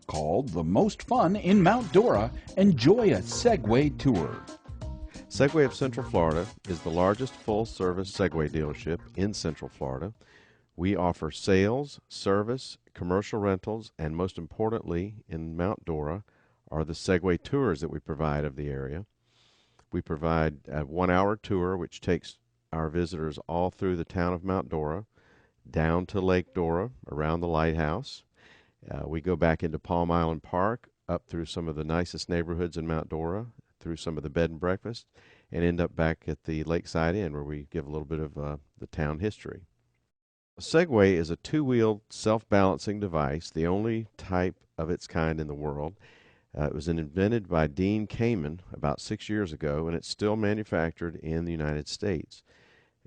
Called the most fun in Mount Dora, enjoy a Segway tour. Segway of Central Florida is the largest full-service Segway dealership in Central Florida. We offer sales, service, commercial rentals, and most importantly in Mount Dora are the Segway tours that we provide of the area. We provide a 1-hour tour which takes our visitors all through the town of Mount Dora, down to Lake Dora, around the lighthouse. We go back into Palm Island Park, up through some of the nicest neighborhoods in Mount Dora, through some of the bed and breakfast, and end up back at the Lakeside Inn where we give a little bit of the town history. A Segway is a two-wheeled self-balancing device, the only type of its kind in the world. It was invented by Dean Kamen about 6 years ago, and it's still manufactured in the United States.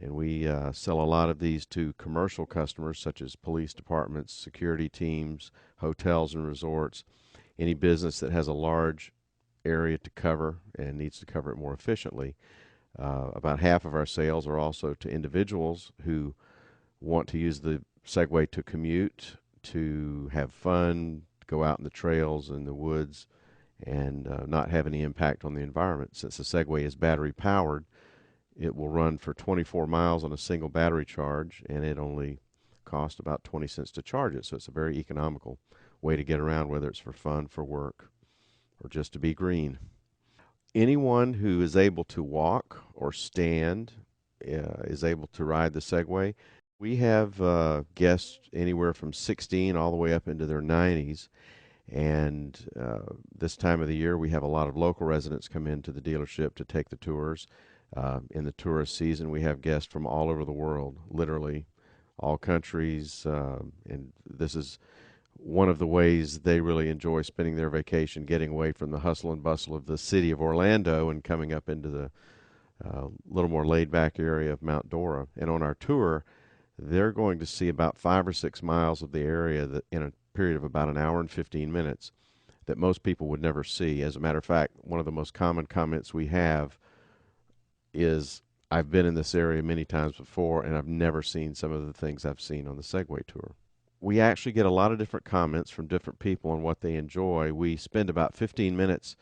And we sell a lot of these to commercial customers such as police departments, security teams, hotels and resorts, any business that has a large area to cover and needs to cover it more efficiently. About half of our sales are also to individuals who want to use the Segway to commute, to have fun, go out in the trails and the woods, and not have any impact on the environment. Since the Segway is battery powered, it will run for 24 miles on a single battery charge, and it only costs about 20 cents to charge it. So it's a very economical way to get around, whether it's for fun, for work, or just to be green. Anyone who is able to walk or stand is able to ride the Segway. We have guests anywhere from 16 all the way up into their 90s, and this time of the year we have a lot of local residents come into the dealership to take the tours. In the tourist season we have guests from all over the world, literally all countries, and this is one of the ways they really enjoy spending their vacation, getting away from the hustle and bustle of the city of Orlando and coming up into the little more laid-back area of Mount Dora. And on our tour, they're going to see about 5 or 6 miles of the area that in a period of about an hour and 15 minutes that most people would never see. As a matter of fact, one of the most common comments we have is, I've been in this area many times before and I've never seen some of the things I've seen on the Segway tour. We actually get a lot of different comments from different people on what they enjoy. We spend about 15 minutes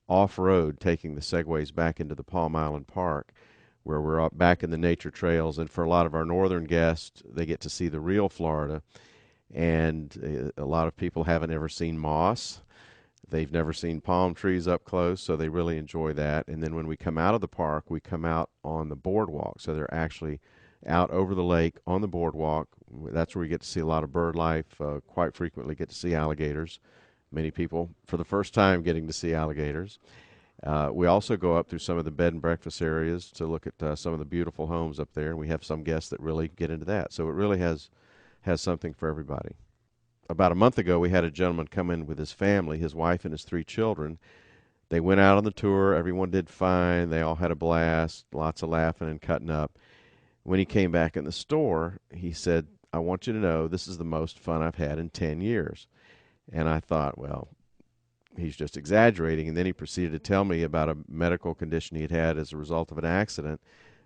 off-road taking the Segways back into the Palm Island Park, where we're up back in the nature trails. And for a lot of our northern guests, they get to see the real Florida. And a lot of people haven't ever seen moss. They've never seen palm trees up close, so they really enjoy that. And then when we come out of the park, we come out on the boardwalk. So they're actually out over the lake on the boardwalk. That's where we get to see a lot of bird life, quite frequently get to see alligators. Many people, for the first time, getting to see alligators. We also go up through some of the bed and breakfast areas to look at some of the beautiful homes up there, and we have some guests that really get into that. So it really has something for everybody. About a month ago, we had a gentleman come in with his family, his wife and his 3 children. They went out on the tour. Everyone did fine. They all had a blast, lots of laughing and cutting up. When he came back in the store, he said, "I want you to know this is the most fun I've had in 10 years. And I thought, well, he's just exaggerating. And then he proceeded to tell me about a medical condition he had had as a result of an accident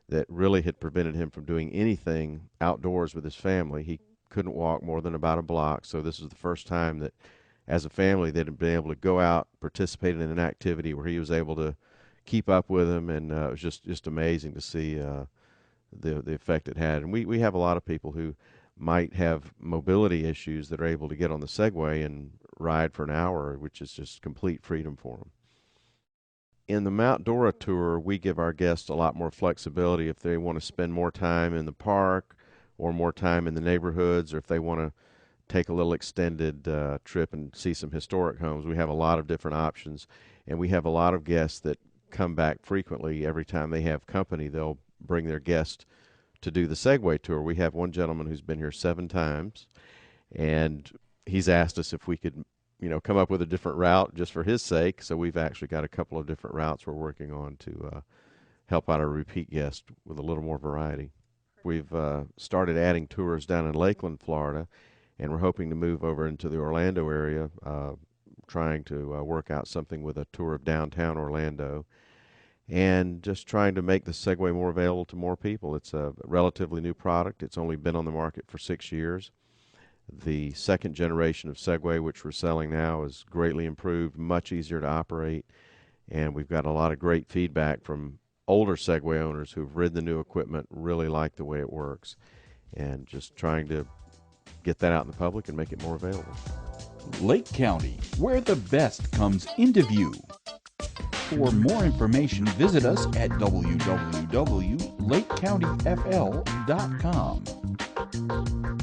that really had prevented him from doing anything outdoors with his family. He couldn't walk more than about a block. So this was the first time that as a family they'd been able to go out, participate in an activity where he was able to keep up with him. And it was just amazing to see the effect it had. And we have a lot of people who might have mobility issues that are able to get on the Segway and ride for an hour, which is just complete freedom for them. In the Mount Dora tour, we give our guests a lot more flexibility if they want to spend more time in the park or more time in the neighborhoods, or if they want to take a little extended trip and see some historic homes. We have a lot of different options, and we have a lot of guests that come back frequently. Every time they have company, they'll bring their guest to do the Segway tour. We have one gentleman who's been here 7 times, and he's asked us if we could, come up with a different route just for his sake. So we've actually got a couple of different routes we're working on to help out our repeat guests with a little more variety. We've started adding tours down in Lakeland, Florida, and we're hoping to move over into the Orlando area, trying to work out something with a tour of downtown Orlando. and just trying to make the Segway more available to more people. It's a relatively new product. It's only been on the market for 6 years. The second generation of Segway, which we're selling now, is greatly improved, much easier to operate, and we've got a lot of great feedback from older Segway owners who've ridden the new equipment, really like the way it works, and just trying to get that out in the public and make it more available. Lake County, where the best comes into view. For more information, visit us at www.lakecountyfl.com.